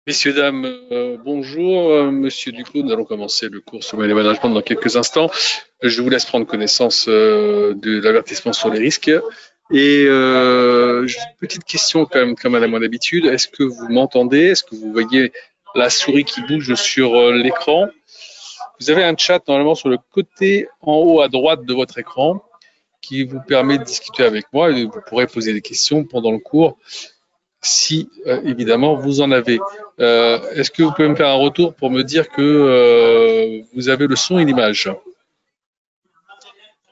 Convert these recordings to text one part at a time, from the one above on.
Messieurs, dames, bonjour. Monsieur Duclos, nous allons commencer le cours sur le management dans quelques instants. Je vous laisse prendre connaissance de l'avertissement sur les risques. Et petite question quand même, comme à la mon habitude. Est-ce que vous m'entendez? Est-ce que vous voyez la souris qui bouge sur l'écran? Vous avez un chat normalement sur le côté en haut à droite de votre écran qui vous permet de discuter avec moi et vous pourrez poser des questions pendant le cours si évidemment vous en avez. Est-ce que vous pouvez me faire un retour pour me dire que vous avez le son et l'image?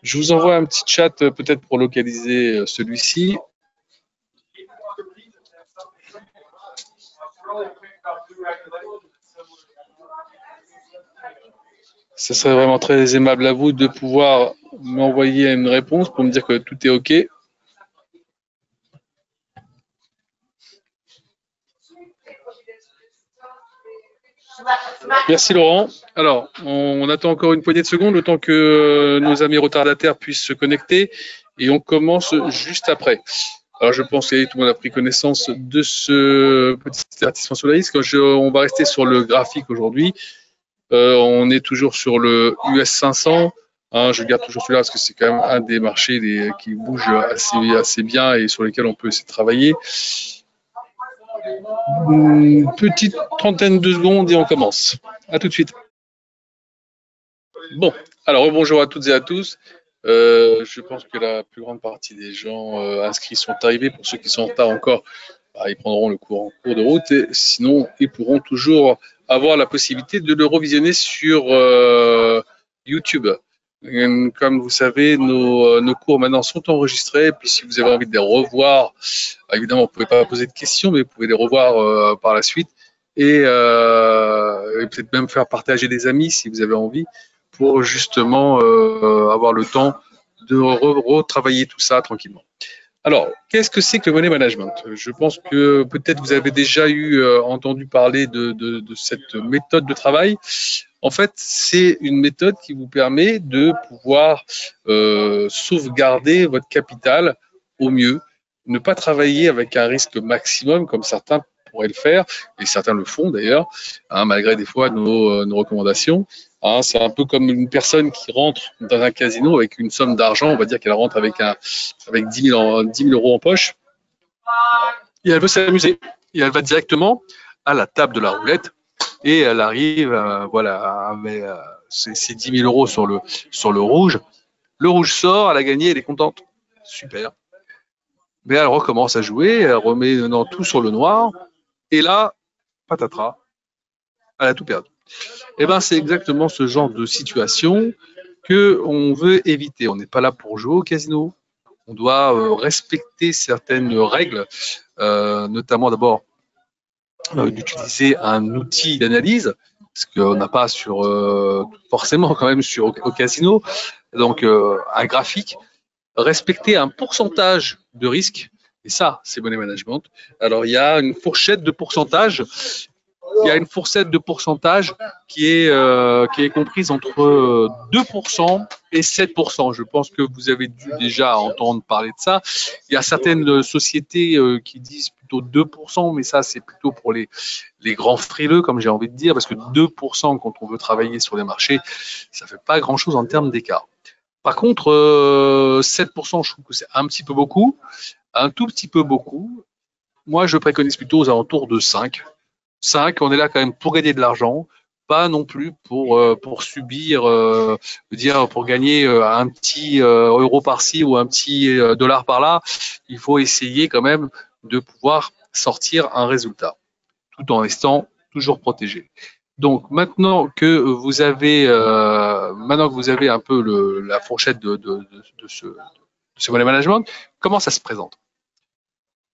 Je vous envoie un petit chat peut-être pour localiser celui-ci. Ce serait vraiment très aimable à vous de pouvoir m'envoyer une réponse pour me dire que tout est OK. Merci Laurent. Alors, on attend encore une poignée de secondes, le temps que nos amis retardataires puissent se connecter et on commence juste après. Alors, je pense que tout le monde a pris connaissance de ce petit avertissement sur le risque. On va rester sur le graphique aujourd'hui. On est toujours sur le US 500. Je garde toujours celui-là parce que c'est quand même un des marchés qui bouge assez bien et sur lesquels on peut essayer de travailler. Une petite trentaine de secondes et on commence. À tout de suite. Bon, alors bonjour à toutes et à tous. Je pense que la plus grande partie des gens inscrits sont arrivés. Pour ceux qui sont en retard encore, ils prendront le cours en cours de route. Et sinon, ils pourront toujours avoir la possibilité de le revisionner sur YouTube. Comme vous savez, nos cours maintenant sont enregistrés. Puis si vous avez envie de les revoir, évidemment, vous ne pouvez pas poser de questions, mais vous pouvez les revoir par la suite. Et peut-être même faire partager des amis si vous avez envie, pour justement avoir le temps de retravailler tout ça tranquillement. Alors, qu'est-ce que c'est que le money management? Je pense que peut-être vous avez déjà entendu parler de cette méthode de travail. En fait, c'est une méthode qui vous permet de pouvoir sauvegarder votre capital au mieux, ne pas travailler avec un risque maximum comme certains pourraient le faire, et certains le font d'ailleurs, malgré des fois nos recommandations. C'est un peu comme une personne qui rentre dans un casino avec une somme d'argent, on va dire qu'elle rentre avec 10 000 euros en poche, et elle veut s'amuser. Et elle va directement à la table de la roulette, et elle arrive, avec ses 10 000 euros sur le rouge. Le rouge sort, elle a gagné, elle est contente. Super. Mais elle recommence à jouer, elle remet tout sur le noir, et là, patatras, elle a tout perdu. Eh bien, c'est exactement ce genre de situation qu'on veut éviter. On n'est pas là pour jouer au casino. On doit respecter certaines règles, notamment d'abord d'utiliser un outil d'analyse, parce qu'on n'a pas forcément quand même au casino, donc un graphique, respecter un pourcentage de risque, et ça, c'est money management. Alors, il y a une fourchette de pourcentage. Il y a une fourchette de pourcentage qui est comprise entre 2% et 7%. Je pense que vous avez dû déjà entendre parler de ça. Il y a certaines sociétés qui disent plutôt 2%, mais ça, c'est plutôt pour les grands frileux, comme j'ai envie de dire, parce que 2% quand on veut travailler sur les marchés, ça ne fait pas grand-chose en termes d'écart. Par contre, 7%, je trouve que c'est un petit peu beaucoup, un tout petit peu beaucoup. Moi, je préconise plutôt aux alentours de 5. 5, on est là quand même pour gagner de l'argent, pas non plus pour subir, pour gagner un petit euro par-ci ou un petit dollar par-là. Il faut essayer quand même de pouvoir sortir un résultat, tout en restant toujours protégé. Donc maintenant que vous avez un peu la fourchette de ce money management, comment ça se présente?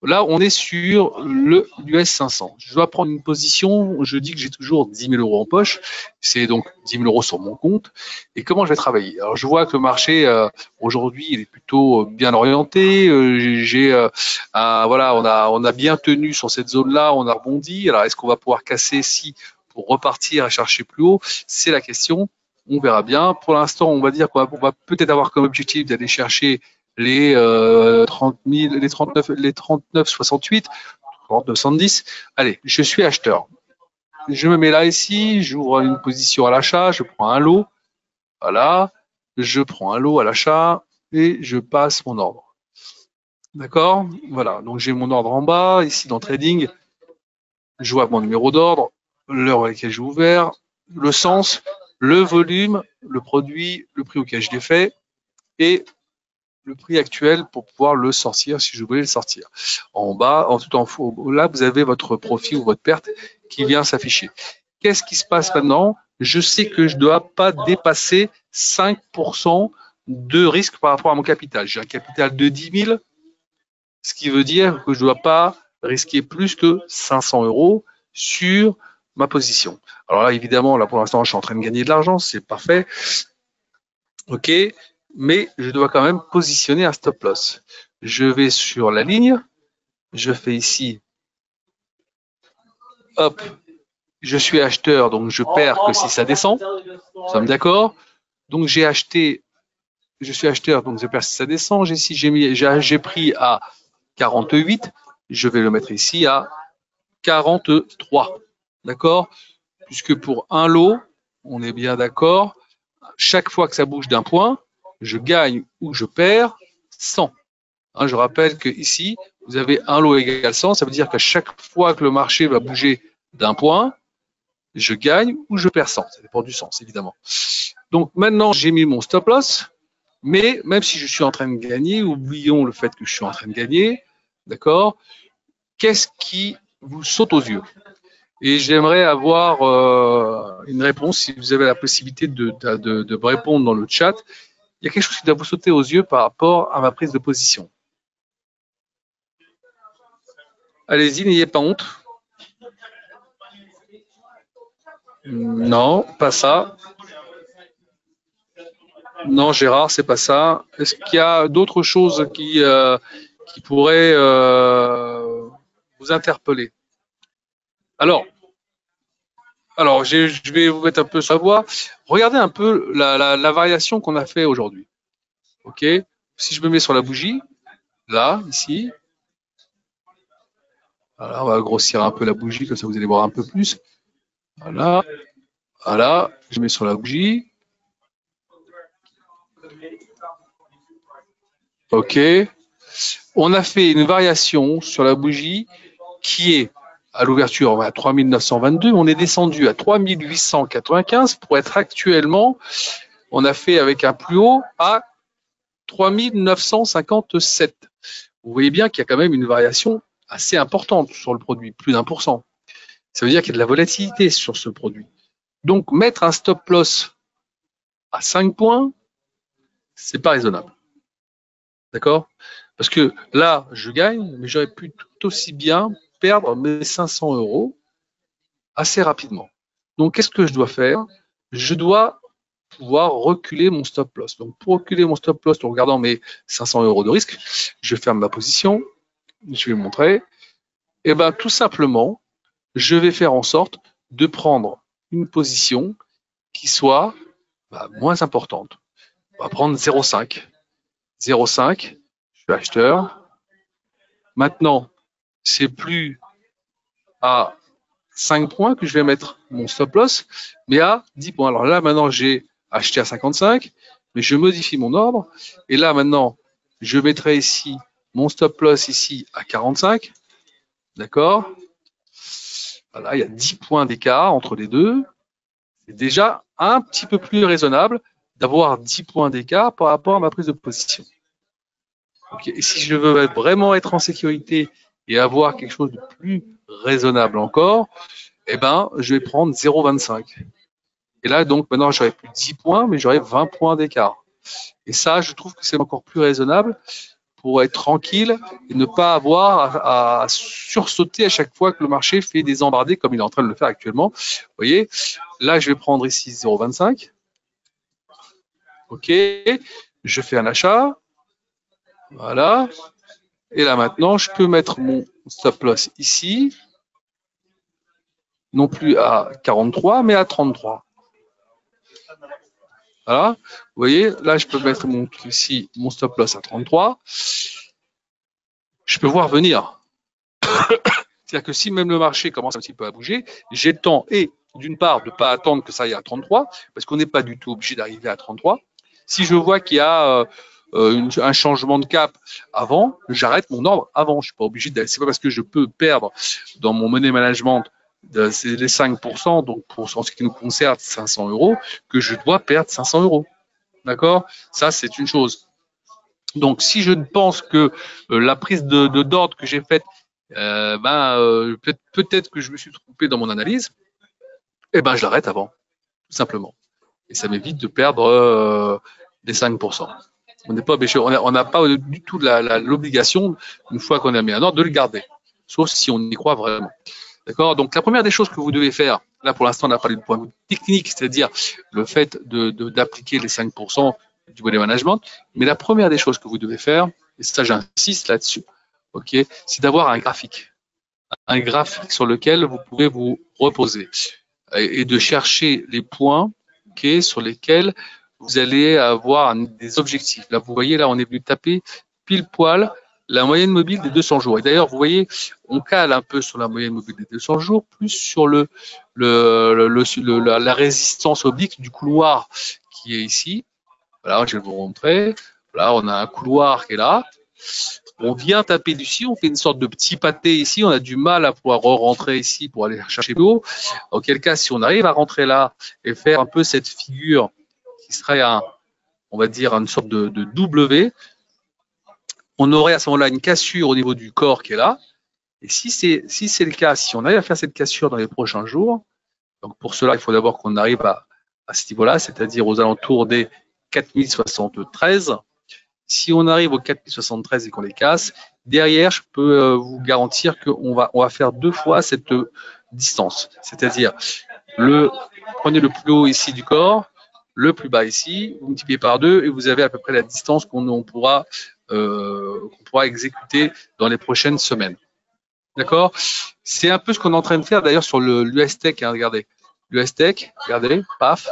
Là, on est sur le US 500. Je dois prendre une position, je dis que j'ai toujours 10 000 euros en poche, c'est donc 10 000 euros sur mon compte. Et comment je vais travailler? Alors, je vois que le marché, aujourd'hui, il est plutôt bien orienté. On a bien tenu sur cette zone-là, on a rebondi. Alors, est-ce qu'on va pouvoir casser ici pour repartir et chercher plus haut? C'est la question. On verra bien. Pour l'instant, on va dire qu'on va peut-être avoir comme objectif d'aller chercher les 30 000, les 39, 68, 39,70. Allez, je suis acheteur. je me mets là ici, j'ouvre une position à l'achat, je prends un lot, voilà, je prends un lot à l'achat et je passe mon ordre. D'accord? Voilà, donc j'ai mon ordre en bas, ici dans Trading, je vois mon numéro d'ordre, l'heure à laquelle j'ai ouvert, le sens, le volume, le produit, le prix auquel je l'ai fait et le prix actuel pour pouvoir le sortir si je voulais le sortir. En bas, tout en haut, là, vous avez votre profit ou votre perte qui vient s'afficher. Qu'est-ce qui se passe maintenant? Je sais que je ne dois pas dépasser 5% de risque par rapport à mon capital. J'ai un capital de 10 000, ce qui veut dire que je ne dois pas risquer plus que 500 € sur ma position. Alors là, évidemment, là pour l'instant, je suis en train de gagner de l'argent, c'est parfait. OK, mais je dois quand même positionner un stop loss. Je vais sur la ligne, je fais ici, hop, je suis acheteur, donc je perds que si ça descend. Nous sommes d'accord? Donc j'ai acheté, je suis acheteur, donc je perds si ça descend. J'ai pris à 48, je vais le mettre ici à 43. D'accord? Puisque pour un lot, on est bien d'accord, chaque fois que ça bouge d'un point, je gagne ou je perds 100. Hein, je rappelle que ici, vous avez un lot égal 100, ça veut dire qu'à chaque fois que le marché va bouger d'un point, je gagne ou je perds 100. Ça dépend du sens, évidemment. Donc maintenant, j'ai mis mon stop loss, mais même si je suis en train de gagner, oublions le fait que je suis en train de gagner, d'accord? Qu'est-ce qui vous saute aux yeux? Et j'aimerais avoir une réponse, si vous avez la possibilité de me répondre dans le chat. Il y a quelque chose qui doit vous sauter aux yeux par rapport à ma prise de position. Allez-y, n'ayez pas honte. Non, pas ça. Non, Gérard, c'est pas ça. Est-ce qu'il y a d'autres choses qui pourraient vous interpeller? Alors, je vais vous mettre un peu sur la voie. Regardez un peu la variation qu'on a fait aujourd'hui. OK? Si je me mets sur la bougie, là, ici, voilà, on va grossir un peu la bougie, comme ça vous allez voir un peu plus. Voilà, voilà, je mets sur la bougie. OK. On a fait une variation sur la bougie qui est à l'ouverture à 3922. On est descendu à 3895 pour être actuellement, on a fait avec un plus haut à 3957. Vous voyez bien qu'il y a quand même une variation assez importante sur le produit, plus d'1%. Ça veut dire qu'il y a de la volatilité sur ce produit. Donc, mettre un stop loss à 5 points, c'est pas raisonnable. D'accord? Parce que là, je gagne, mais j'aurais pu tout aussi bien perdre mes 500 € assez rapidement. Donc, qu'est-ce que je dois faire? Je dois pouvoir reculer mon stop loss. Donc, pour reculer mon stop loss en regardant mes 500 € de risque, je ferme ma position. Je vais montrer. Et bien, tout simplement, je vais faire en sorte de prendre une position qui soit moins importante. On va prendre 0,5. 0,5, je suis acheteur. Maintenant, c'est plus à 5 points que je vais mettre mon stop loss, mais à 10 points. Alors là, maintenant, j'ai acheté à 55, mais je modifie mon ordre. Et là, maintenant, je mettrai ici mon stop loss ici à 45. D'accord? Voilà, il y a 10 points d'écart entre les deux. C'est déjà un petit peu plus raisonnable d'avoir 10 points d'écart par rapport à ma prise de position. Okay. Et si je veux vraiment être en sécurité et avoir quelque chose de plus raisonnable encore, eh ben, je vais prendre 0,25. Et là, donc, maintenant, j'aurai plus 10 points, mais j'aurai 20 points d'écart. Et ça, je trouve que c'est encore plus raisonnable pour être tranquille et ne pas avoir à sursauter à chaque fois que le marché fait des embardées comme il est en train de le faire actuellement. Vous voyez, là, je vais prendre ici 0,25. OK, je fais un achat. Voilà. Et là, maintenant, je peux mettre mon stop loss ici, non plus à 43, mais à 33. Voilà. Vous voyez, là, je peux mettre ici mon stop loss à 33. Je peux voir venir. C'est-à-dire que si même le marché commence un petit peu à bouger, j'ai le temps, et d'une part, de ne pas attendre que ça aille à 33, parce qu'on n'est pas du tout obligé d'arriver à 33. Si je vois qu'il y a un changement de cap avant, j'arrête mon ordre avant. Je suis pas obligé c'est pas parce que je peux perdre dans mon money management c'est les 5%, donc en ce qui nous concerne 500 euros, que je dois perdre 500 euros. D'accord? Ça, c'est une chose. Donc, si je pense que la prise d'ordre que j'ai faite, peut-être que je me suis trompé dans mon analyse, eh ben, je l'arrête avant, tout simplement. Et ça m'évite de perdre les 5%. On n'est pas obligé, on n'a pas du tout l'obligation, une fois qu'on a mis un ordre, de le garder, sauf si on y croit vraiment. D'accord? Donc, la première des choses que vous devez faire, là pour l'instant, on a parlé du point de vue technique, c'est-à-dire le fait d'appliquer les 5% du money management, mais la première des choses que vous devez faire, et ça j'insiste là-dessus, ok, c'est d'avoir un graphique sur lequel vous pouvez vous reposer et de chercher les points, ok, sur lesquels vous allez avoir des objectifs. Là, vous voyez, là, on est venu taper pile poil la moyenne mobile des 200 jours. Et d'ailleurs, vous voyez, on cale un peu sur la moyenne mobile des 200 jours, plus sur la résistance oblique du couloir qui est ici. Voilà, je vais vous montrer. Là, on a un couloir qui est là. On vient taper dessus, on fait une sorte de petit pâté ici. On a du mal à pouvoir rentrer ici pour aller chercher plus haut. Auquel cas, si on arrive à rentrer là et faire un peu cette figure qui serait on va dire une sorte de W, on aurait à ce moment-là une cassure au niveau du corps qui est là. Et si c'est le cas, si on arrive à faire cette cassure dans les prochains jours, donc pour cela, il faut d'abord qu'on arrive à ce niveau-là, c'est-à-dire aux alentours des 4073. Si on arrive aux 4073 et qu'on les casse, derrière, je peux vous garantir qu'on va faire 2 fois cette distance. C'est-à-dire, prenez le plus haut ici du corps, le plus bas ici, vous multipliez par 2 et vous avez à peu près la distance qu'on pourra exécuter dans les prochaines semaines. D'accord? C'est un peu ce qu'on est en train de faire d'ailleurs sur l'US-Tech. Hein, regardez. L'US-Tech, regardez, paf,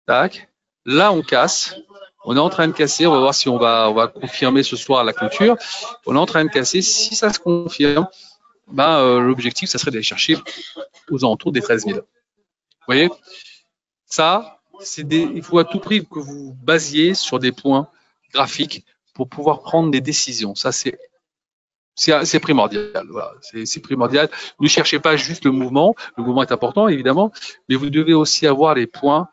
tac. Là, on casse. On est en train de casser. On va voir si on va confirmer ce soir la clôture. On est en train de casser. Si ça se confirme, l'objectif, ça serait d'aller chercher aux alentours des 13 000. Vous voyez? Ça, il faut à tout prix que vous basiez sur des points graphiques pour pouvoir prendre des décisions. Ça, c'est primordial. Voilà, c'est primordial. Ne cherchez pas juste le mouvement. Le mouvement est important, évidemment, mais vous devez aussi avoir les points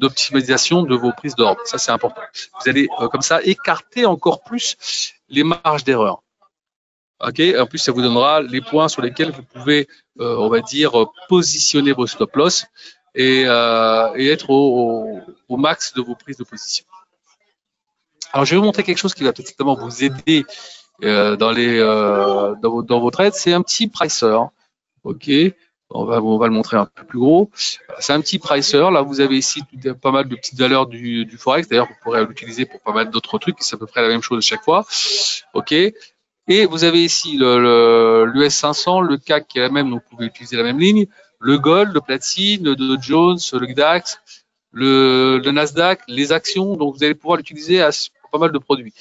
d'optimisation de vos prises d'ordre. Ça, c'est important. Vous allez, comme ça, écarter encore plus les marges d'erreur. Ok. En plus, ça vous donnera les points sur lesquels vous pouvez, on va dire, positionner vos stop loss et être au max de vos prises de position. Alors, je vais vous montrer quelque chose qui va peut-être vous aider dans vos trades. C'est un petit pricer. Ok. On va le montrer un peu plus gros. C'est un petit pricer. Là, vous avez ici pas mal de petites valeurs du Forex. D'ailleurs, vous pourrez l'utiliser pour pas mal d'autres trucs. C'est à peu près la même chose à chaque fois. OK. Et vous avez ici l'US 500, le CAC qui est la même, donc vous pouvez utiliser la même ligne. Le Gold, le Platine, le Dow Jones, le DAX, le Nasdaq, les actions. Donc, vous allez pouvoir l'utiliser pour pas mal de produits.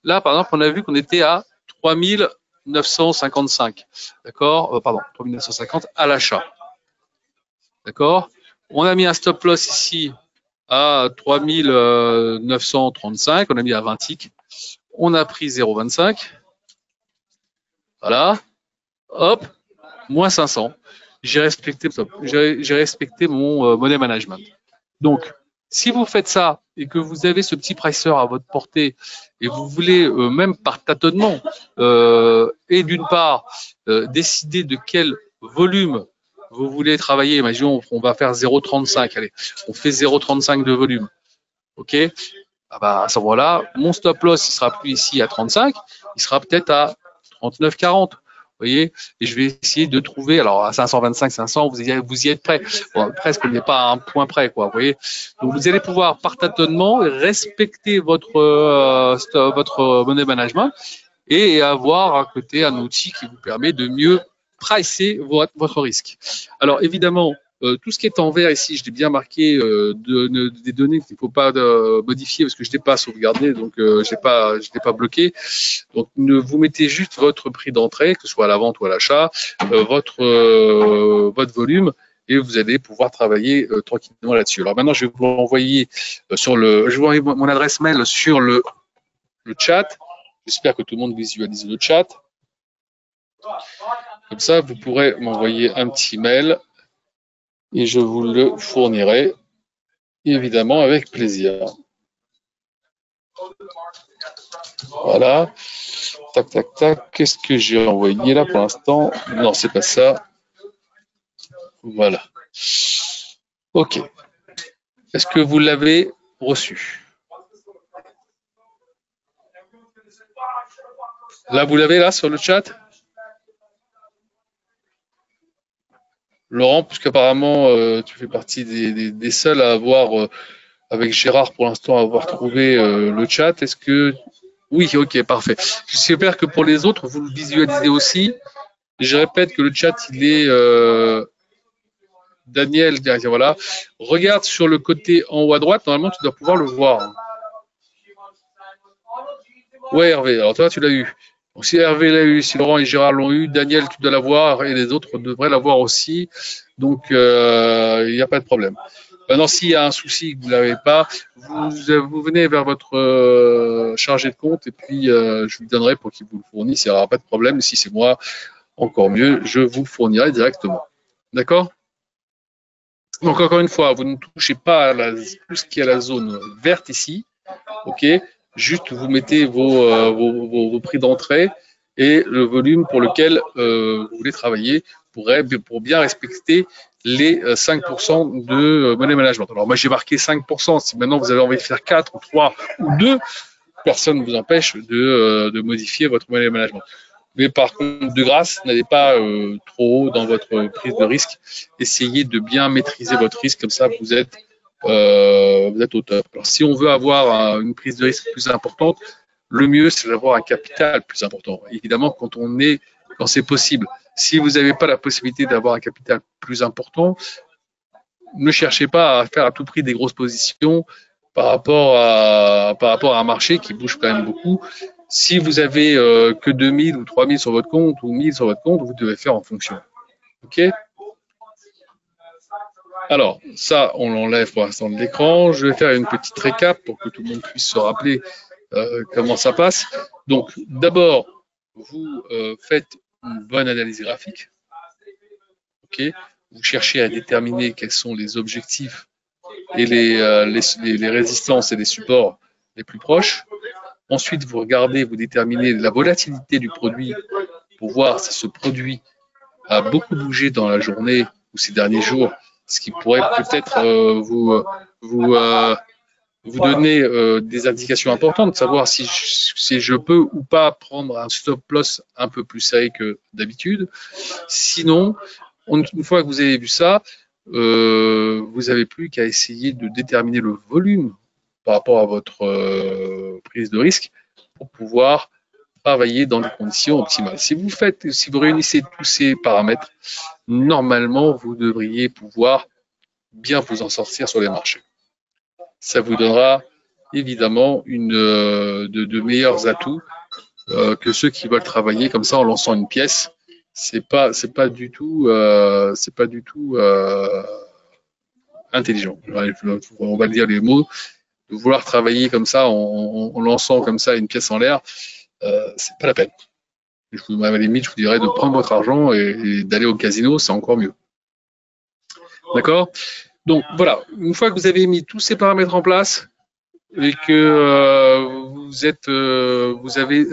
Là, par exemple, on a vu qu'on était à 3955, d'accord, 3950 à l'achat, d'accord. On a mis un stop loss ici à 3935, on a mis à 20 ticks, on a pris 0,25, voilà, hop, moins 500. J'ai respecté mon money management. Donc, si vous faites ça et que vous avez ce petit pricer à votre portée et vous voulez, même par tâtonnement, et d'une part, décider de quel volume vous voulez travailler, imaginons, on va faire 0,35, allez, on fait 0,35 de volume, ok, à ce moment-là, mon stop loss, il sera plus ici à 35, il sera peut-être à 39,40. Vous voyez, et je vais essayer de trouver, alors à 525, 500, vous y êtes prêt. Bon, presque, on n'est pas à un point près, quoi. Vous voyez, donc vous allez pouvoir par tâtonnement respecter votre money management et avoir à côté un outil qui vous permet de mieux pricer votre risque. Alors évidemment, Tout ce qui est en vert ici, je l'ai bien marqué des données qu'il ne faut pas modifier parce que je ne l'ai pas sauvegardé, donc je ne l'ai pas bloqué. Donc vous mettez juste votre prix d'entrée, que ce soit à la vente ou à l'achat, votre volume, et vous allez pouvoir travailler tranquillement là-dessus. Alors maintenant, je vais vous l'envoyer je vais vous envoyer mon adresse mail sur le chat. J'espère que tout le monde visualise le chat. Comme ça, vous pourrez m'envoyer un petit mail et je vous le fournirai évidemment avec plaisir. Voilà. Tac, tac, tac. Qu'est-ce que j'ai envoyé là pour l'instant? Non, c'est pas ça. Voilà. OK. Est-ce que vous l'avez reçu? Là, vous l'avez là sur le chat? Laurent, puisqu'apparemment tu fais partie des seuls à avoir, avec Gérard pour l'instant, à avoir trouvé le chat. Est-ce que... Oui, ok, parfait. J'espère que pour les autres, vous le visualisez aussi. Je répète que le chat, il est... Daniel, voilà. Regarde sur le côté en haut à droite, normalement, tu dois pouvoir le voir. Ouais, Hervé, alors toi, tu l'as eu. Donc, si Hervé l'a eu, si Laurent et Gérard l'ont eu, Daniel, tu dois l'avoir et les autres devraient l'avoir aussi. Donc, il n'y a pas de problème. Maintenant, s'il y a un souci que vous ne l'avez pas, vous venez vers votre chargé de compte et puis je vous donnerai pour qu'il vous le fournisse. Il n'y aura pas de problème. Si c'est moi, encore mieux, je vous le fournirai directement. D'accord? Donc, encore une fois, vous ne touchez pas à tout ce qui est à la zone verte ici. OK? Juste, vous mettez vos prix d'entrée et le volume pour lequel vous voulez travailler pour bien respecter les 5% de money management. Alors, moi, j'ai marqué 5%. Si maintenant vous avez envie de faire 4 ou 3 ou 2, personne ne vous empêche de modifier votre money management. Mais par contre, de grâce, n'allez pas trop haut dans votre prise de risque. Essayez de bien maîtriser votre risque, comme ça vous êtes au top. Alors, si on veut avoir une prise de risque plus importante, le mieux c'est d'avoir un capital plus important. Évidemment, quand c'est possible. Si vous n'avez pas la possibilité d'avoir un capital plus important, ne cherchez pas à faire à tout prix des grosses positions par rapport à un marché qui bouge quand même beaucoup. Si vous avez que 2000 ou 3000 sur votre compte ou 1000 sur votre compte, vous devez faire en fonction. OK? Alors, ça, on l'enlève pour l'instant de l'écran. Je vais faire une petite récap pour que tout le monde puisse se rappeler comment ça passe. Donc, d'abord, vous faites une bonne analyse graphique. OK? Vous cherchez à déterminer quels sont les objectifs et les résistances et les supports les plus proches. Ensuite, vous regardez, vous déterminez la volatilité du produit pour voir si ce produit a beaucoup bougé dans la journée ou ces derniers jours, ce qui pourrait peut-être vous donner des indications importantes, de savoir si je peux ou pas prendre un stop loss un peu plus serré que d'habitude. Sinon, une fois que vous avez vu ça, vous n'avez plus qu'à essayer de déterminer le volume par rapport à votre prise de risque pour pouvoir travailler dans des conditions optimales. Si vous réunissez tous ces paramètres, normalement, vous devriez pouvoir bien vous en sortir sur les marchés. Ça vous donnera évidemment de meilleurs atouts que ceux qui veulent travailler comme ça en lançant une pièce. C'est pas du tout intelligent. On va dire les mots. De vouloir travailler comme ça en lançant comme ça une pièce en l'air, c'est pas la peine. À la limite, je vous dirais de prendre votre argent et d'aller au casino, c'est encore mieux. D'accord? Donc voilà, une fois que vous avez mis tous ces paramètres en place et que vous avez,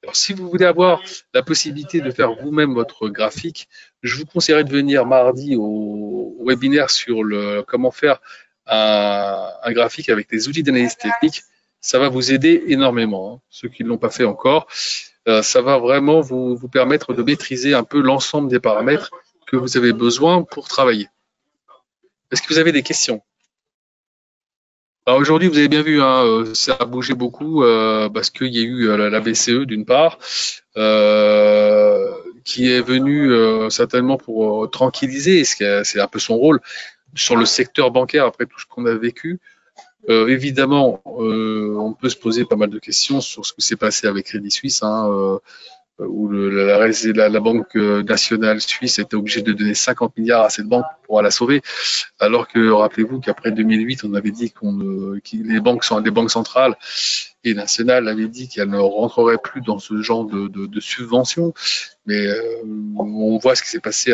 alors, si vous voulez avoir la possibilité de faire vous-même votre graphique, je vous conseillerais de venir mardi au webinaire sur comment faire un graphique avec des outils d'analyse technique. Ça va vous aider énormément, hein. Ceux qui ne l'ont pas fait encore, ça va vraiment vous permettre de maîtriser un peu l'ensemble des paramètres que vous avez besoin pour travailler. Est-ce que vous avez des questions? Alors aujourd'hui, vous avez bien vu, hein, ça a bougé beaucoup parce qu'il y a eu la BCE d'une part, qui est venu certainement pour tranquilliser, c'est un peu son rôle, sur le secteur bancaire après tout ce qu'on a vécu. Évidemment, on peut se poser pas mal de questions sur ce qui s'est passé avec Crédit Suisse, où la Banque nationale suisse était obligée de donner 50 milliards à cette banque pour la sauver, alors que rappelez-vous qu'après 2008, on avait dit les banques centrales et nationales avaient dit qu'elles ne rentreraient plus dans ce genre de subventions. Mais on voit ce qui s'est passé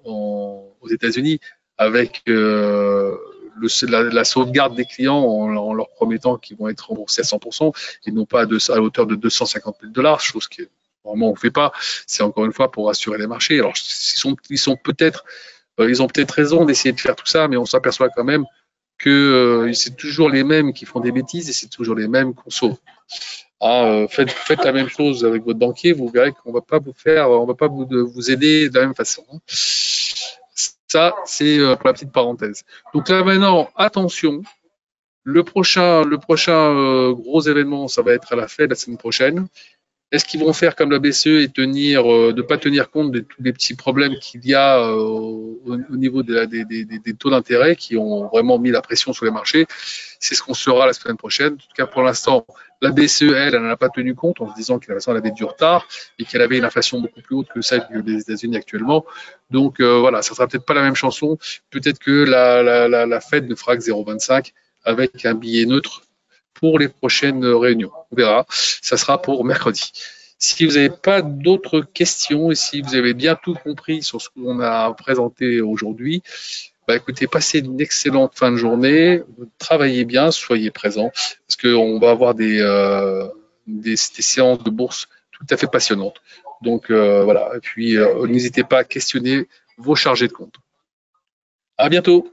aux États-Unis avec la sauvegarde des clients en leur promettant qu'ils vont être remboursés à 100% et non pas à hauteur de 250 000 $, chose qui vraiment on ne fait pas. C'est encore une fois pour rassurer les marchés. Alors ils ont peut-être raison d'essayer de faire tout ça, mais on s'aperçoit quand même que c'est toujours les mêmes qui font des bêtises et c'est toujours les mêmes qu'on sauve. Faites la même chose avec votre banquier, vous verrez qu'on va pas vous aider de la même façon. Ça, c'est pour la petite parenthèse. Donc là maintenant, attention, le prochain gros événement, ça va être à la Fed la semaine prochaine. Est-ce qu'ils vont faire comme la BCE et ne pas tenir compte de tous les petits problèmes qu'il y a au niveau des taux d'intérêt qui ont vraiment mis la pression sur les marchés? C'est ce qu'on saura la semaine prochaine. En tout cas, pour l'instant, la BCE, elle n'en a pas tenu compte en se disant qu'elle avait du retard et qu'elle avait une inflation beaucoup plus haute que celle des États-Unis actuellement. Donc voilà, ça sera peut-être pas la même chanson. Peut-être que la Fed ne fera que 0,25 avec un billet neutre pour les prochaines réunions. On verra. Ça sera pour mercredi. Si vous n'avez pas d'autres questions et si vous avez bien tout compris sur ce qu'on a présenté aujourd'hui, écoutez, passez une excellente fin de journée, travaillez bien, soyez présents, parce qu'on va avoir des séances de bourse tout à fait passionnantes. Donc voilà, et puis n'hésitez pas à questionner vos chargés de compte. À bientôt.